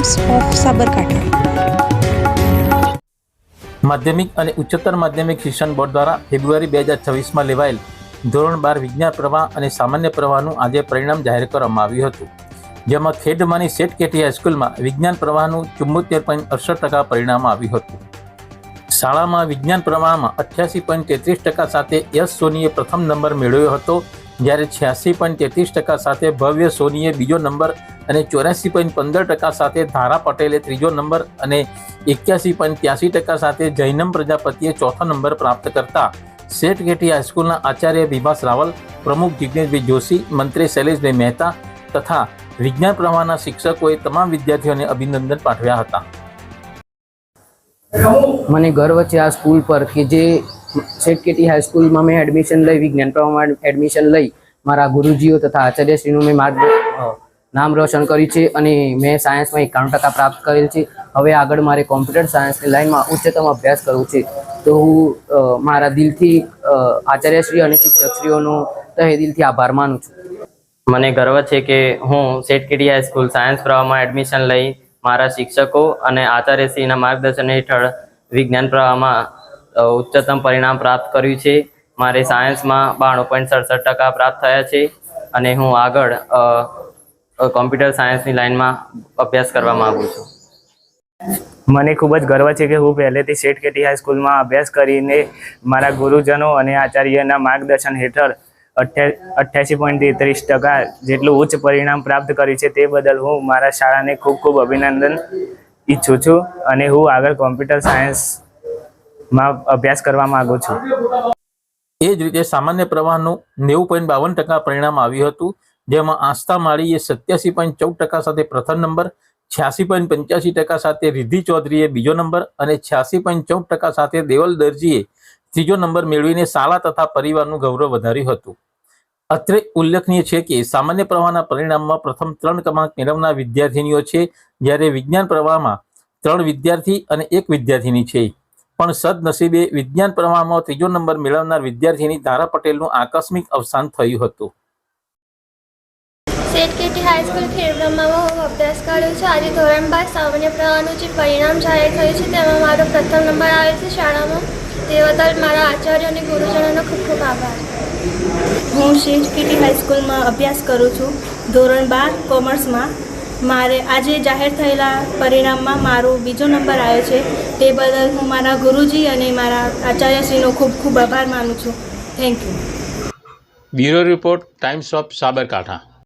Times of Sabarkantha. माध्यमिक અને ઉચ્ચતર માધ્યમિક શિક્ષણ બોર્ડ દ્વારા ફેબ્રુઆરી 2026માં લેવાયેલ ધોરણ 12 વિજ્ઞાન પ્રવાહ અને સામાન્ય પ્રવાહનું આજે પરિણામ જાહેર કરવામાં આવ્યું હતું, જેમાં ખેડમાની સેટ કેટી હાઈસ્કૂલમાં વિજ્ઞાન પ્રવાહનું 74.68% પરિણામ આવ્યું હતું। શાળામાં વિજ્ઞાન પ્રવાહમાં 88.33% સાથે યશ સોનીએ પ્રથમ નંબર મેળવ્યો હતો, જ્યારે 86.33% સાથે ભવ્ય સોનીએ બીજો નંબર અને 84.15% સાથે ધારા પટેલે ત્રીજો નંબર અને 81.83% સાથે જૈનમ પ્રજાપતિએ ચોથો નંબર પ્રાપ્ત કરતા સેટ કેટી હાઈસ્કૂલના આચાર્ય વિભાસ રાવલ, પ્રમુખ જિગ્નેશભાઈ જોશી, મંત્રી શૈલેષભાઈ મહેતા તથા વિજ્ઞાન પ્રવાહના શિક્ષકોએ તમામ વિદ્યાર્થીઓને અભિનંદન પાઠવ્યા હતા। મને ગર્વ છે આ સ્કૂલ પર કે જે સેટ કેટી હાઈસ્કૂલમાં મેં એડમિશન લઈ, વિજ્ઞાન પ્રવાહમાં એડમિશન લઈ મારા ગુરુજીઓ તથા આચાર્યશ્રીનું મેં નામ રોશન કર્યું છે અને મેં સાયન્સમાં 91% પ્રાપ્ત કરેલ છે। હવે આગળ મારે કોમ્પ્યુટર સાયન્સની લાઈનમાં ઉચ્ચતમ અભ્યાસ કરવો છે, તો હું મારા દિલથી આચાર્યશ્રી અને શિક્ષકશ્રીઓનો તહે દિલથી આભાર માનું છું। મને ગર્વ છે કે હું સેટ કેટી હાઈસ્કૂલ સાયન્સ પ્રવાહમાં એડમિશન લઈ મારા શિક્ષકો અને આચાર્યશ્રીના માર્ગદર્શન હેઠળ વિજ્ઞાન પ્રવાહમાં ઉચ્ચતમ પરિણામ પ્રાપ્ત કર્યું છે। મારે સાયન્સમાં 92.67% પ્રાપ્ત થયા છે અને હું આગળ કોમ્પ્યુટર સાયન્સની લાઈનમાં અભ્યાસ કરવા માગું છું। મને ખૂબ જ ગર્વ છે કે હું પહેલેથી સેટ કેટી હાઈસ્કૂલમાં અભ્યાસ કરીને મારા ગુરુજનો અને આચાર્યના માર્ગદર્શન હેઠળ 88.33% જેટલું ઉચ્ચ પરિણામ પ્રાપ્ત કર્યું છે, તે બદલ હું મારા શાળાને ખૂબ ખૂબ અભિનંદન ઈચ્છું છું અને હું આગળ કોમ્પ્યુટર સાયન્સમાં અભ્યાસ કરવા માગું છું। એ જ રીતે સામાન્ય પ્રવાહનું 90.52% પરિણામ આવ્યું હતું, જેમાં આસ્થા માળીએ 87.14% સાથે પ્રથમ નંબર, 86.85% સાથે રિદ્ધિ ચૌધરીએ બીજો નંબર અને 86.14% સાથે દેવલ દરજીએ ત્રીજો નંબર મેળવીને શાળા તથા પરિવારનું ગૌરવ વધાર્યું હતું। અત્રે ઉલ્લેખનીય છે કે સામાન્ય પ્રવાહના પરિણામમાં પ્રથમ 3 ક્રમાંક મેળવનાર વિદ્યાર્થીનીઓ છે, જ્યારે વિજ્ઞાન પ્રવાહમાં 3 વિદ્યાર્થી અને 1 વિદ્યાર્થીની છે, પણ સદનસીબે વિજ્ઞાન પ્રવાહમાં ત્રીજો નંબર મેળવનાર વિદ્યાર્થીની ધારા પટેલનું આકસ્મિક અવસાન થયું હતું। સેટ કેટી હાઈસ્કૂલ ખેડબ્રહ્મામાં હું અભ્યાસ કરું છું। આજે ધોરણ 12 સામાન્ય પ્રવાહનું જે પરિણામ જાહેર થયું છે તેમાં મારો પ્રથમ નંબર આવે છે શાળામાં, તે બદલ મારા આચાર્ય અને ગુરુજનોનો ખૂબ ખૂબ આભાર। હું સેટ કેટી હાઈસ્કૂલમાં અભ્યાસ કરું છું, ધોરણ 12 કોમર્સમાં। મારે આજે જાહેર થયેલા પરિણામમાં મારો બીજો નંબર આવ્યો છે, તે બદલ હું મારા ગુરુજી અને મારા આચાર્યશ્રીનો ખૂબ ખૂબ આભાર માનું છું। Thank you. Bureau report, times of Sabarkantha.